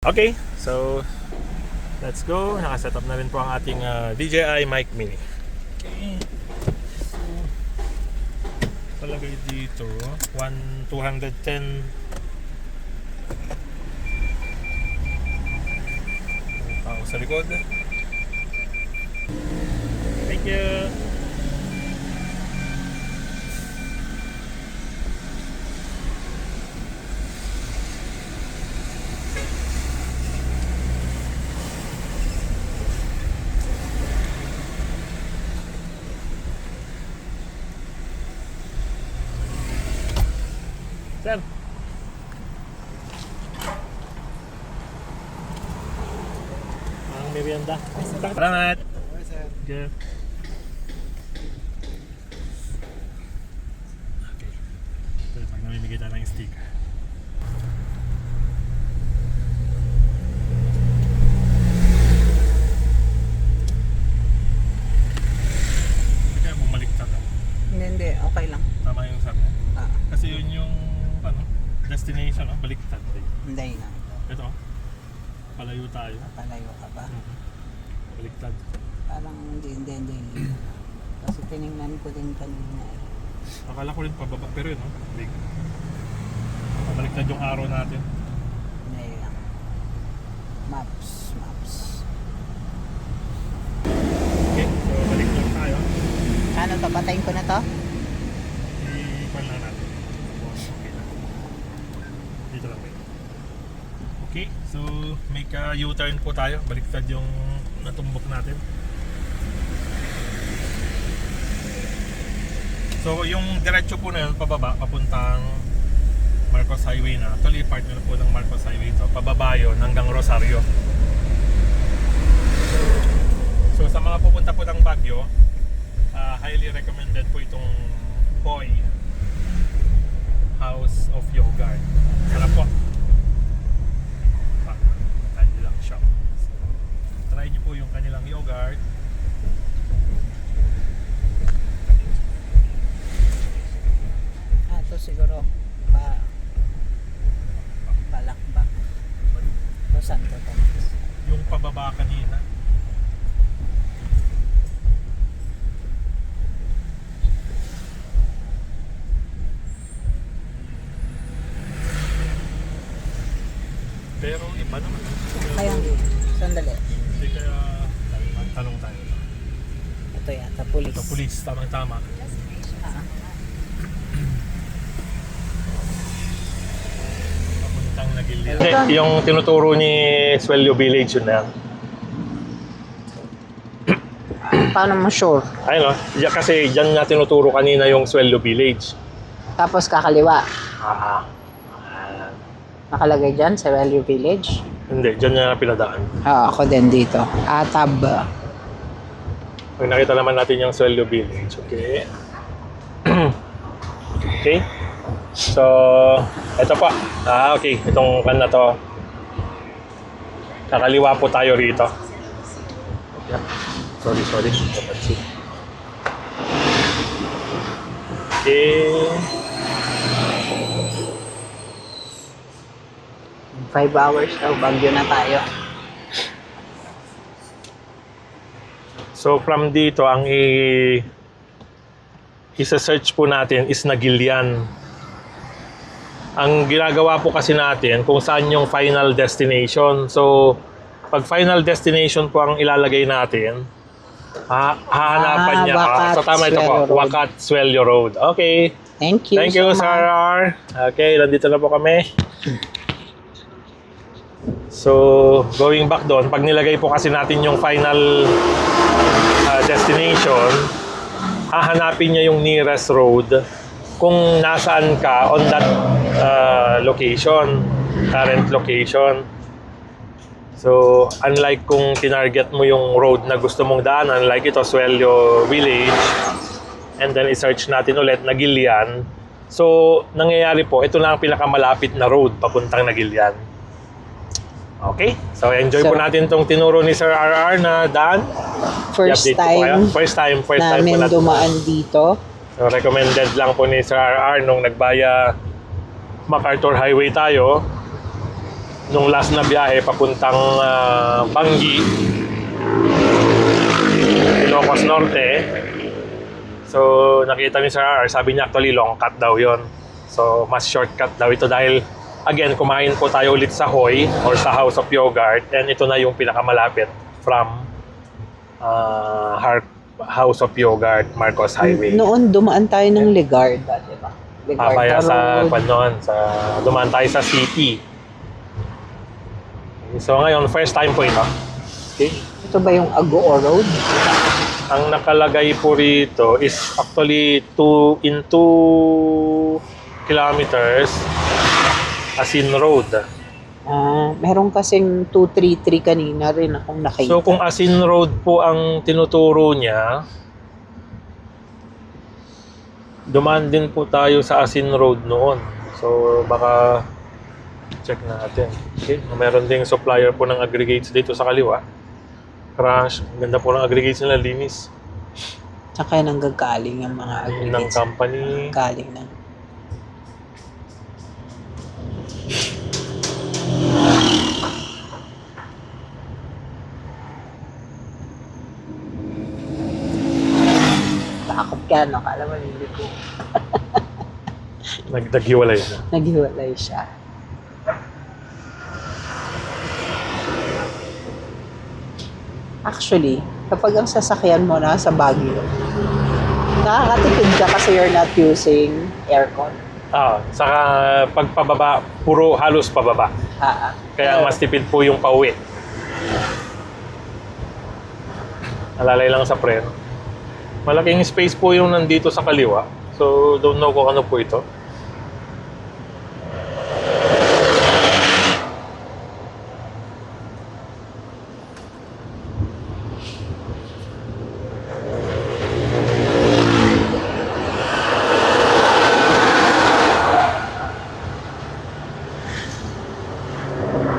Okay, so let's go. Nakaset up na rin po ang ating DJI Mic Mini. Okay. So, palagay dito 210 tao sa likod. Thank you. Sir. Ang merienda. Salamat. Okay, sir. Okay. Okay. So, pag namimigay tayo ng sticker. Kaya bumaliktad ako. Hindi. Okay lang. Tama yung sabi. Ah, Kasi yun yung destination, baliktad. hindi na. Ito, palayo tayo. Palayo ka ba? Baliktad. Parang hindi. Kasi tinignan ko din kanina. Akala ko rin pababa, pero yun, big. Baliktad yung arrow natin. Hindi lang. Maps. Okay, so baliktad tayo. Ano to? Patayin ko na to? I-pan lang natin. Okay lang. Dito lang wait. Okay, so make a U-turn po tayo. Baliktad yung natumbok natin. So yung diretso po na yun, pababa, papuntang Marcos Highway na. Actually, part na po ng Marcos Highway ito. Pababa yun hanggang Rosario. So sa mga pupunta po ng Baguio, highly recommended po itong Hoi House of Yogurt. Sarap po. Kanilang shop. So, try nyo po yung kanilang yogurt. Ito siguro. Balakbak. O Santo Tomas. Yung pababa kanina. Pero iba naman. Kaya, sandali. Hindi kaya tanong tayo. Ito yata, pulis. Ito, police. Tamang-tama. Ah, Papuntang Nagilian. Hindi, yung tinuturo ni Suelio Village yun na yan. paano mo sure? Ayun kasi dyan na tinuturo kanina yung Suelio Village. Tapos kakaliwa. Ah. Nakalagay dyan sa Value Village. Hindi, dyan na pinadaan. Ako din dito. Atab. Pag nakita naman natin yung Suelio Village, okay? Okay. So, ito pa. Okay. Itong kan na to. Kakaliwa po tayo rito. Okay. Sorry. Okay. 5 hours daw, Baguio na tayo. So from dito, ang isa-search po natin is Nagilian. Ang ginagawa po kasi natin kung saan yung final destination. So pag final destination po ang ilalagay natin, hahanapan niya. So tama ito po, Wacat Suelio Road. Okay. Thank you so Sir much. R. Okay, nandito na po kami. So, going back doon, pag nilagay po kasi natin yung final destination, hahanapin niya yung nearest road kung nasaan ka on that location, current location. So, unlike kung tinarget mo yung road na gusto mong daanan, like ito, Suelio Village, and then i-search natin ulit, Nagilian. So, nangyayari po, ito na ang pinakamalapit na road papuntang Nagilian. Okay, so enjoy po natin itong tinuro ni Sir RR na daan. First time namin dumaan dito. So recommended lang po ni Sir RR nung nagbaya MacArthur Highway tayo. nung last na biyahe papuntang Bangi, Ilocos Norte. So nakita ni Sir R, sabi niya actually long cut daw yon. So mas shortcut daw ito dahil again kumain po tayo ulit sa Hoy or sa House of Yogurt, and ito na yung pinakamalapit from House of Yogurt, Marcos Highway. Noon dumaan tayo ng Legarda, di ba? Kaya sa Road. panon, dumaan tayo sa city. So ngayon, first time po ito. Okay. Ito ba yung Agoo Road? Ang nakalagay po rito is actually 2 kilometers Asin Road. Meron kasing 233 kanina rin akong nakita. So kung Asin Road po ang tinuturo niya, dumaan din po tayo sa Asin Road noon. So baka check natin. Okay, meron ding supplier po ng aggregates dito sa kaliwa. Crush, ganda po ng aggregates nila, linis. Tsaka nanggagaling ang mga Ng aggregates. company. Galing na. Takot ka, no? Kala mo hindi ko. Naghiwalay na. Naghiwalay siya. Actually, kapag ang sasakyan mo na sa Baguio, nakakatipid ka kasi you're not using aircon. Saka pagpababa, puro halos pababa. Kaya mas tipid po yung pauwi. Alalay lang sa preno. Malaking space po yung nandito sa kaliwa. So, don't know kung ano po ito.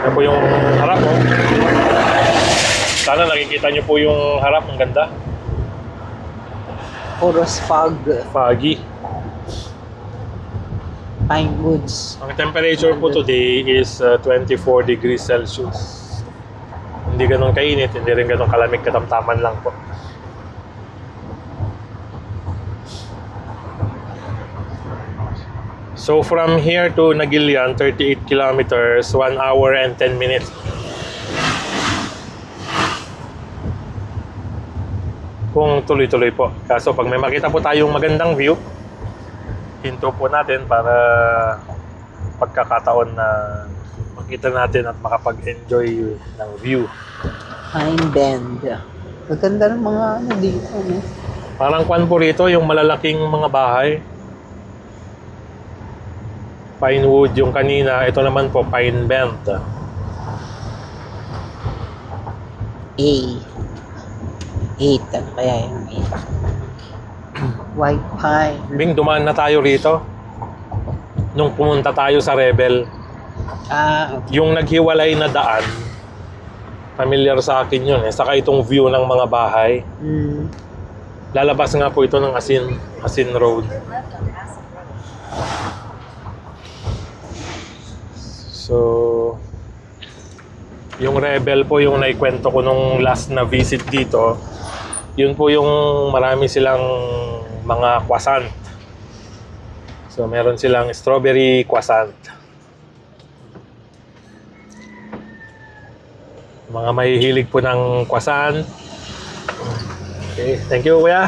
Yan po yung harap, oh. Sana nakikita nyo po yung harap, ang ganda. Puros fog, Foggy. pine woods. Ang temperature po today is 24 degrees Celsius. Hindi ganun kainit, hindi rin ganun kalamig, katamtaman lang po. So from here to Nagilian, 38 kilometers, 1 hour and 10 minutes. Kung tuloy-tuloy po. Kaso pag may makita po tayong magandang view, hinto po natin para pagkakataon na makita natin at makapag-enjoy ng view. Pine Bend. Maganda ng mga ano dito, no? Parang kwan po rito, yung malalaking mga bahay. Pinewood yung kanina, ito naman po Pine Bend. A. 8. Ano kaya yung 8? White pine. Bing, dumaan na tayo rito. Nung pumunta tayo sa Rebel, Okay. yung naghiwalay na daan, familiar sa akin yun eh. Saka itong view ng mga bahay. Lalabas nga po ito ng Asin Road. So, yung Rebel po yung naikwento ko nung last na visit dito. Yun po yung marami silang mga croissant. So, meron silang strawberry croissant. Mga mahihilig po ng croissant. Okay, thank you, kuya.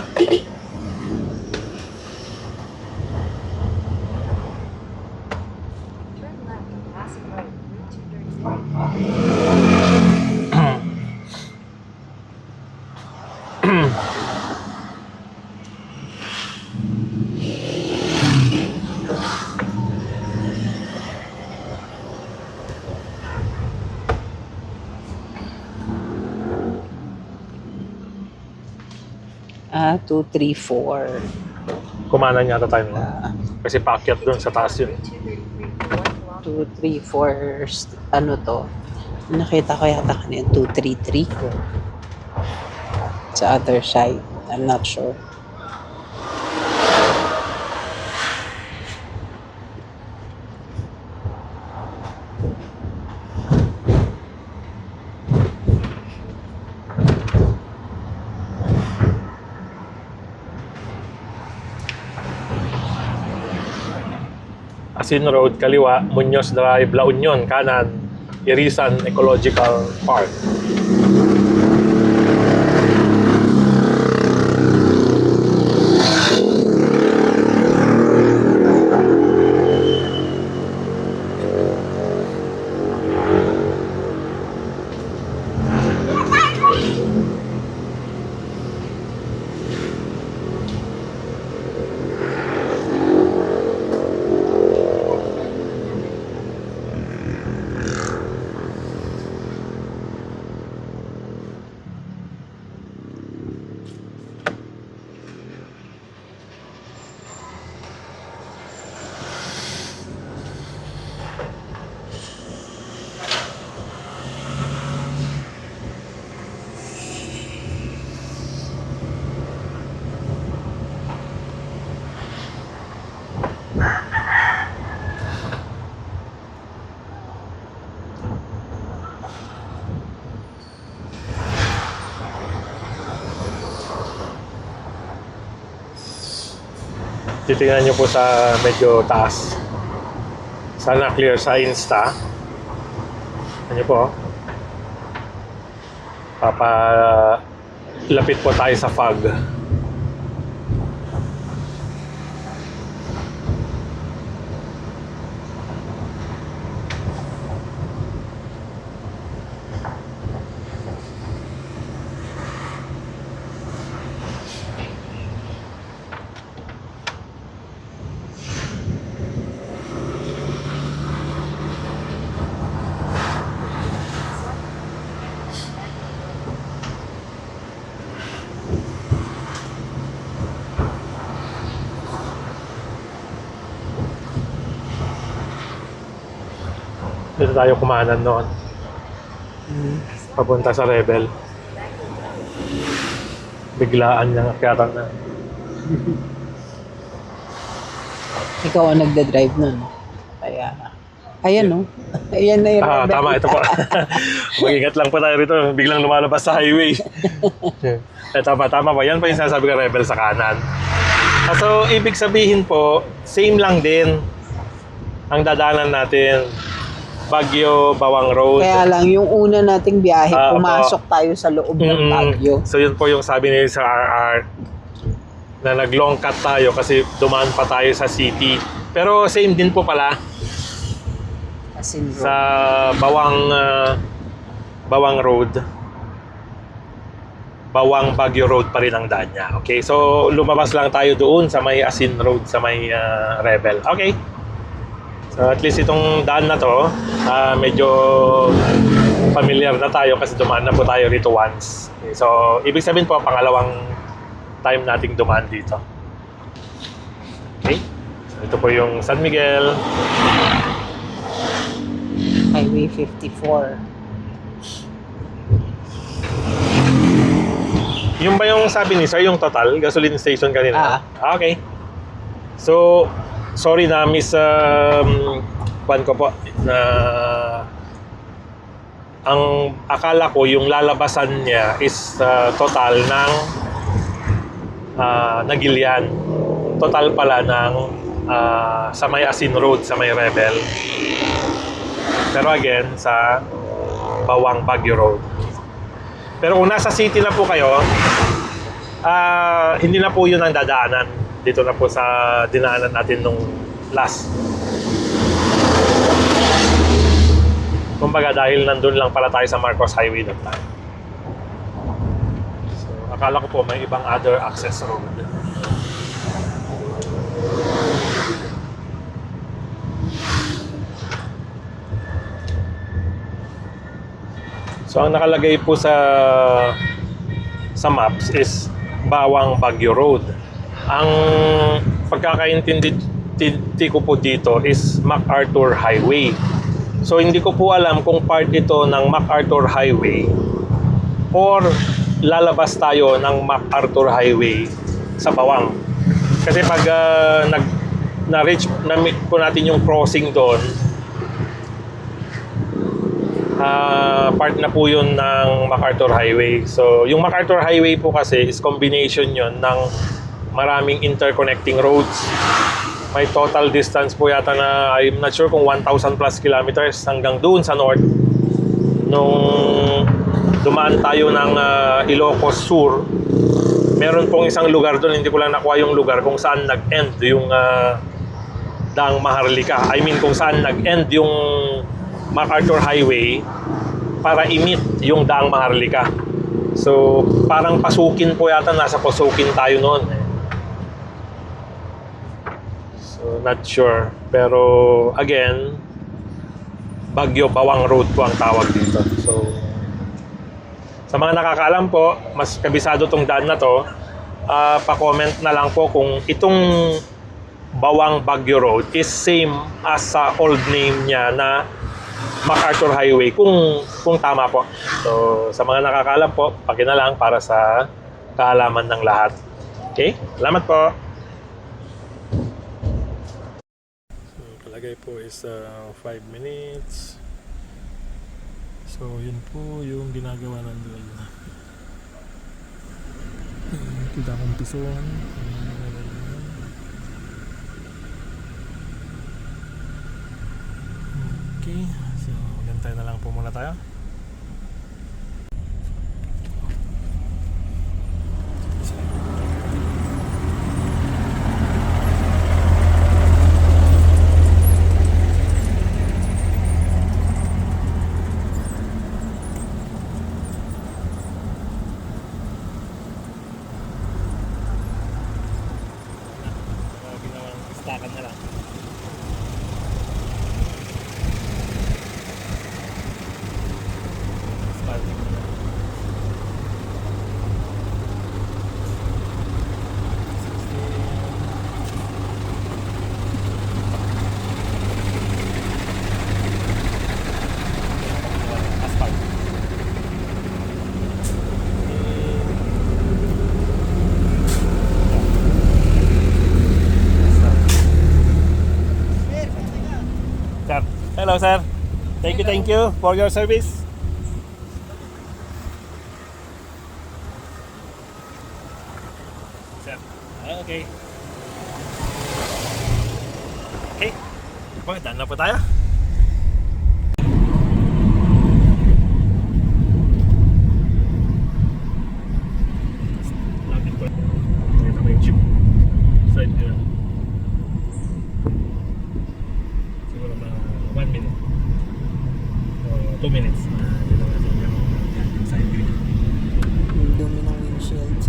Ah, 2, 3, 4. Kumanan yata tayo na. Kasi paakyat doon sa taas yun. 2, 3, 4. Ano to? Nakita ko yata kanina 2, 3, 3. Sa other side. I'm not sure. Asin Road, kaliwa, Muñoz Drive, La Union, kanan, Irisan Ecological Park. Titingnan nyo po sa medyo taas. Sana clear sa Insta. Ano po? Lapit po tayo sa fog. Dito tayo kumanan noon. Papunta sa Rebel. Biglaan niyang akyatan na. Ikaw ang nagda-drive nun. Kaya, ayan no. Ayan na yung rebel. Tama, ito po. Mag-ingat lang po tayo rito. Biglang lumalabas sa highway. Tama ba? Yan po yung sinasabi ko, Rebel sa kanan. So, ibig sabihin po, same lang din ang dadaanan natin. Baguio, Bawang Road. Kaya lang, yung una nating biyahe, pumasok tayo sa loob ng Baguio. So yun po yung sabi nila sa RR na nag-long cut tayo kasi dumaan pa tayo sa city. Pero same din po pala Asin Road. sa Bawang Road. Bawang Baguio Road pa rin ang daan niya. Okay, so lumabas lang tayo doon sa may Asin Road, sa may Rebel. Okay. So at least itong daan na to, medyo familiar na tayo kasi dumaan na po tayo rito once. Okay, so ibig sabihin po, pangalawang time nating dumaan dito. Okay, so ito po yung San Miguel. Highway 54. Yung ba yung sabi ni Sir, yung total gasoline station kanina? Okay. So, sorry na miss kwan ko po na ang akala ko yung lalabasan niya is total ng Nagilian. Total pala ng sa may Asin Road, sa may Rebel. Pero again, sa Bawang Baguio Road. Pero kung nasa city na po kayo, hindi na po yun ang dadaanan. Dito na po sa dinaanan natin nung last. Kumbaga dahil nandun lang pala tayo sa Marcos Highway that time. So, akala ko po may ibang other access road. So, ang nakalagay po sa maps is Bawang Baguio Road. Ang pagkakaintindi ko po dito is MacArthur Highway. So hindi ko po alam kung part ito ng MacArthur Highway or lalabas tayo ng MacArthur Highway sa Bawang. Kasi pag na-reach po natin yung crossing doon, part na po yun ng MacArthur Highway. So yung MacArthur Highway po kasi is combination yun ng maraming interconnecting roads. May total distance po yata na I'm not sure kung 1,000 plus kilometers hanggang doon sa north. Nung dumaan tayo ng Ilocos Sur, meron pong isang lugar doon, hindi ko lang nakuha yung lugar kung saan nag-end yung Daang Maharlika. I mean kung saan nag-end yung MacArthur Highway para i-meet yung Daang Maharlika. So parang Pasukin po yata, nasa Pasukin tayo noon. So not sure. Pero again, Bagyo Bawang Road po ang tawag dito. So sa mga nakakaalam po, mas kabisado tong daan na to, pa-comment na lang po kung itong Bawang Bagyo Road is same as sa old name niya na MacArthur Highway, kung tama po. So sa mga nakakaalam po, pakinalang para sa kaalaman ng lahat. Okay? Salamat po. So palagay po is 5 minutes. So, yun po yung ginagawa nandun. Kita kong pison. Okay. So, gantay na lang po muna tayo. Stakan na lang. Starting na lang. Asphalt. Sir. Hello, sir. Thank you for your service. Sir. Okay. Okay. Daan na po tayo. Lapit po. Ito na yung jeep. Side nila. Siguro mga 1 minute o 2 minutes na dito natin yung side view. Yung dumi ng windshield.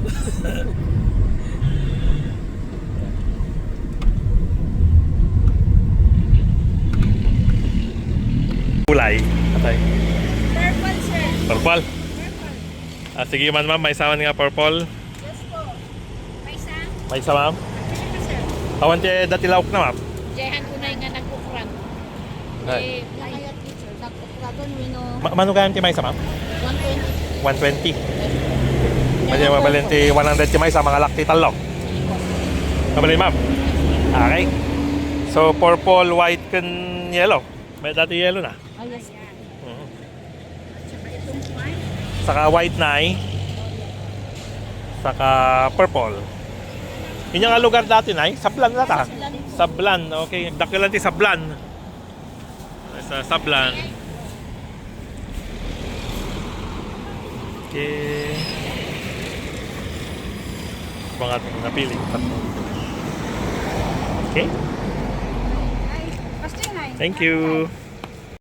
Kulay. Atay. Purple, sir. Purple. Purple. Sige man ma'am, may saman nga purple. Yes po. May isang? May isa ma'am. Ano ka, sir? Awan ti datilawak na ma'am. Jayan ko na nga nagkukran. Ay. Nakayat teacher. Nagkukradon, wino. Mano kaya ti may isa ma'am? 120. 120. Mali mabalin ti 100 ti may isa mga lakti talok. Mabalin ma'am. Okay. So purple, white, and yellow. May dati yellow na. Oh, yes. Mhm. Saka itong white. Saka white na saka purple. Yun yung lugar dati na Sablan na ta. Sablan, okay. Dakilan ti Sablan. Sa Sablan. Okay. Mga ating napili. Okay. Ay, basta yun ay. Thank you.